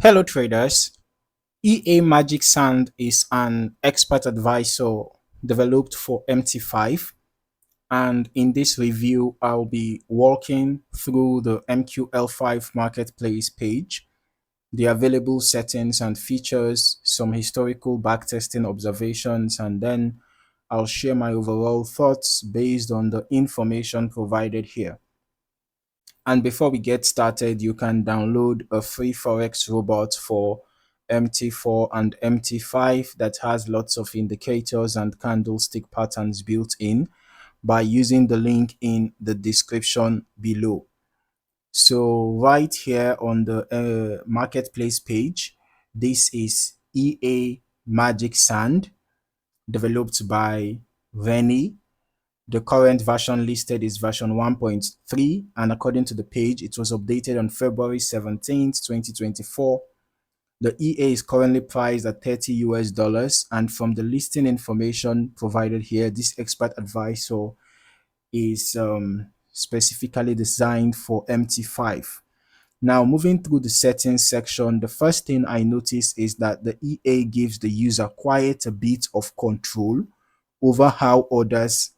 Hello traders, EA Magic Sand is an expert advisor developed for MT5, and in this review I'll be walking through the MQL5 Marketplace page, the available settings and features, some historical backtesting observations, and then I'll share my overall thoughts based on the information provided here. And before we get started, you can download a free Forex robot for MT4 and MT5 that has lots of indicators and candlestick patterns built in by using the link in the description below. So right here on the marketplace page, this is EA Magic Sand developed by Rennie. The current version listed is version 1.3, and according to the page, it was updated on February 17th, 2024. The EA is currently priced at $30 US, and from the listing information provided here, this expert advisor is specifically designed for MT5. Now, moving through the settings section, the first thing I notice is that the EA gives the user quite a bit of control over how orders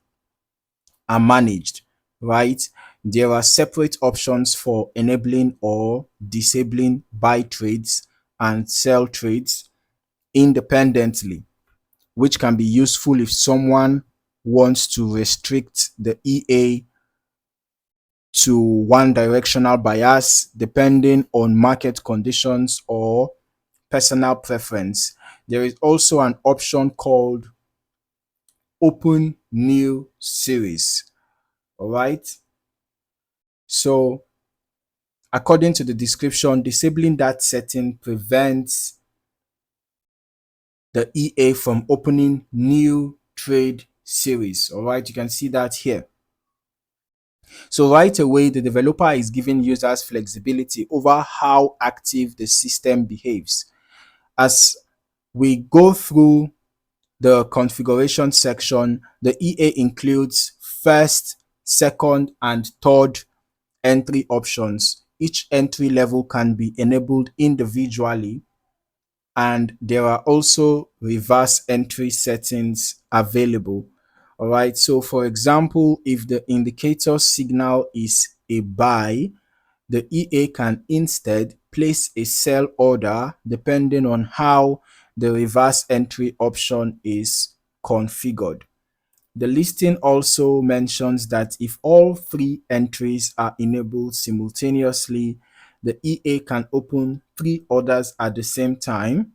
are managed, right? There are separate options for enabling or disabling buy trades and sell trades independently, which can be useful if someone wants to restrict the EA to one directional bias depending on market conditions or personal preference. There is also an option called open new series. All right. So according to the description, disabling that setting prevents the EA from opening new trade series. All right, you can see that here. So right away, the developer is giving users flexibility over how active the system behaves. As we go through the configuration section, the EA includes first, second, and third entry options. Each entry level can be enabled individually, and there are also reverse entry settings available. All right, so for example, if the indicator signal is a buy, the EA can instead place a sell order depending on how the reverse entry option is configured. The listing also mentions that if all three entries are enabled simultaneously, the EA can open three orders at the same time.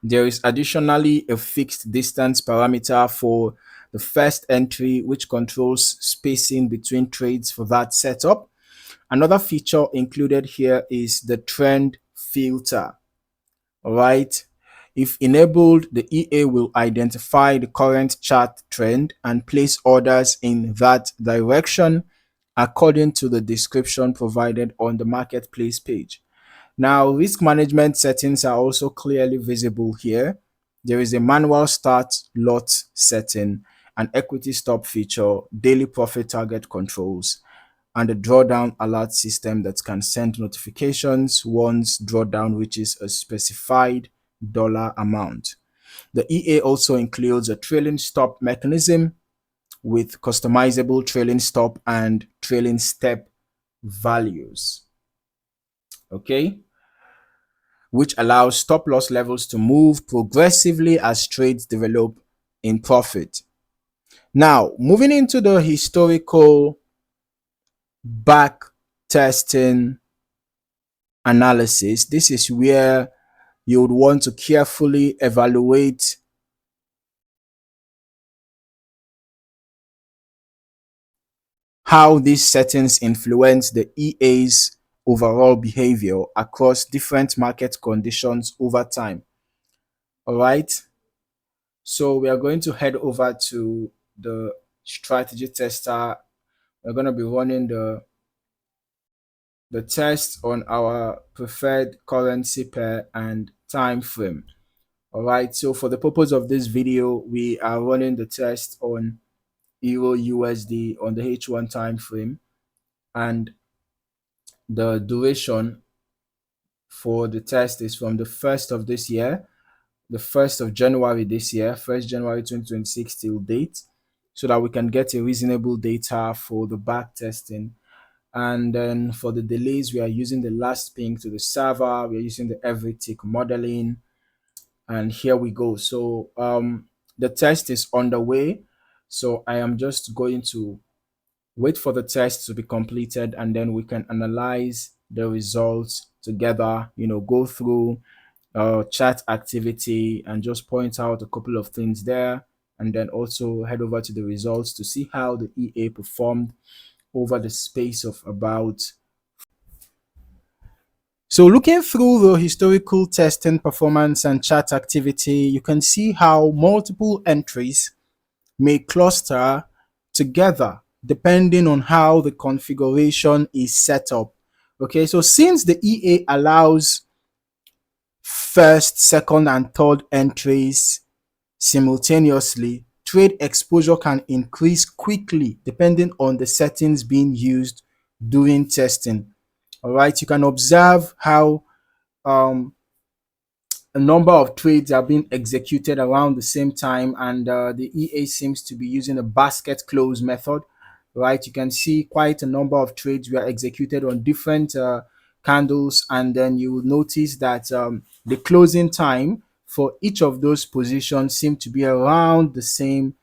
There is additionally a fixed distance parameter for the first entry, which controls spacing between trades for that setup. Another feature included here is the trend filter. All right. If enabled, the EA will identify the current chart trend and place orders in that direction according to the description provided on the marketplace page. Now, risk management settings are also clearly visible here. There is a manual start lot setting, an equity stop feature, daily profit target controls, and a drawdown alert system that can send notifications once drawdown reaches a specified dollar amount. The EA also includes a trailing stop mechanism with customizable trailing stop and trailing step values. Okay, which allows stop loss levels to move progressively as trades develop in profit. Now, moving into the historical back testing analysis, this is where you would want to carefully evaluate how these settings influence the EA's overall behavior across different market conditions over time. All right. So we are going to head over to the strategy tester. We're going to be running the test on our preferred currency pair and time frame. All right, so for the purpose of this video, we are running the test on Euro USD on the H1 time frame, and the duration for the test is from the 1st of this year, the 1st of January this year, 1st January 2026 till date, so that we can get a reasonable data for the back testing. And then for the delays, we are using the last ping to the server, we are using the every tick modeling, and here we go. So the test is underway. So I am just going to wait for the test to be completed, and then we can analyze the results together, go through chat activity and just point out a couple of things there, and then also head over to the results to see how the EA performed over the space of about. So looking through the historical testing performance and chat activity, you can see how multiple entries may cluster together depending on how the configuration is set up. Okay, so since the EA allows first, second, and third entries simultaneously, trade exposure can increase quickly depending on the settings being used during testing. All right, you can observe how um, a number of trades are being executed around the same time, and the EA seems to be using a basket close method, right? You can see quite a number of trades were executed on different candles, and then you will notice that the closing time for each of those positions seem to be around the same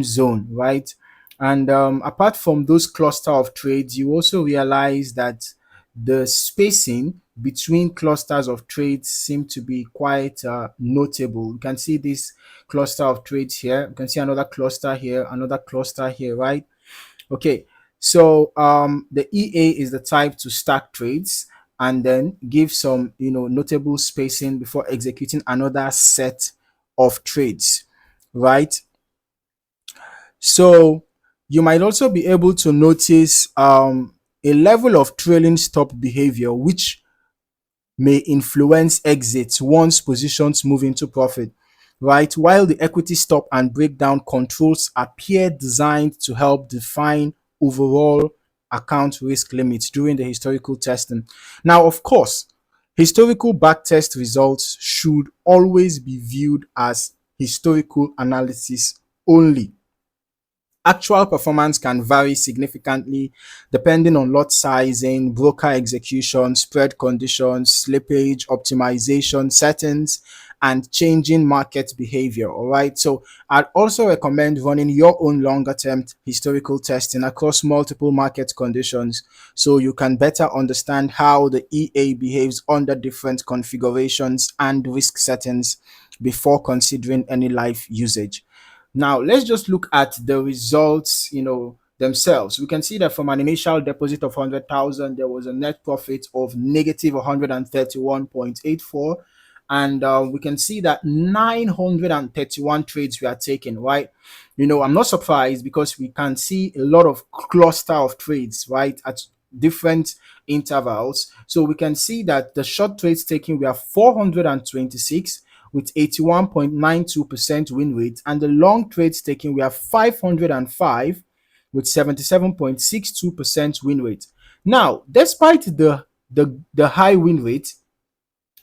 zone, right? And apart from those cluster of trades, you also realize that the spacing between clusters of trades seem to be quite notable. You can see this cluster of trades here. You can see another cluster here, another cluster here, right? Okay, so the EA is the type to stack trades and then give some, notable spacing before executing another set of trades, right? So you might also be able to notice a level of trailing stop behavior, which may influence exits once positions move into profit, right? While the equity stop and breakdown controls appear designed to help define overall account risk limits during the historical testing. Now, of course, historical backtest results should always be viewed as historical analysis only. Actual performance can vary significantly depending on lot sizing, broker execution, spread conditions, slippage, optimization settings, and changing market behavior. All right. So I'd also recommend running your own longer term historical testing across multiple market conditions so you can better understand how the EA behaves under different configurations and risk settings before considering any live usage. Now, let's just look at the results, themselves. We can see that from an initial deposit of 100,000, there was a net profit of negative 131.84. And we can see that 931 trades were taken, right? I'm not surprised because we can see a lot of cluster of trades, right, at different intervals. So we can see that the short trades taken were 426 with 81.92% win rate, and the long trades taken were 505 with 77.62% win rate. Now, despite the high win rate,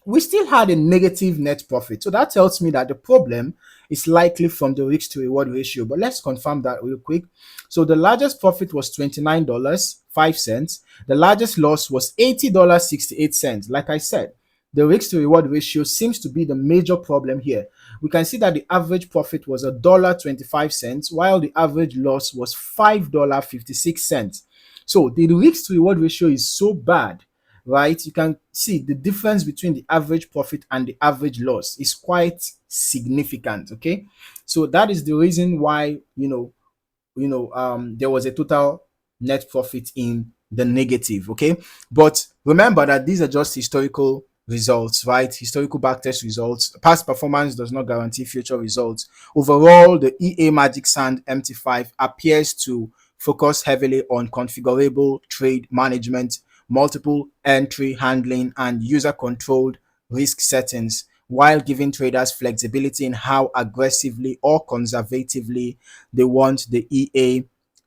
we still had a negative net profit. So that tells me that the problem is likely from the risk to reward ratio. But let's confirm that real quick. So the largest profit was $29.05. The largest loss was $80.68. Like I said, the risk to reward ratio seems to be the major problem here. We can see that the average profit was $1.25, while the average loss was $5.56. So the risk to reward ratio is so bad, right? You can see the difference between the average profit and the average loss is quite significant. Okay, so that is the reason why there was a total net profit in the negative. Okay, but remember that these are just historical results, right? Historical backtest results. Past performance does not guarantee future results. Overall, the EA Magic Sand MT5 appears to focus heavily on configurable trade management, multiple entry handling, and user controlled risk settings, while giving traders flexibility in how aggressively or conservatively they want the EA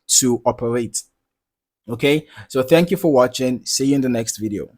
to operate. Okay, so thank you for watching. See you in the next video.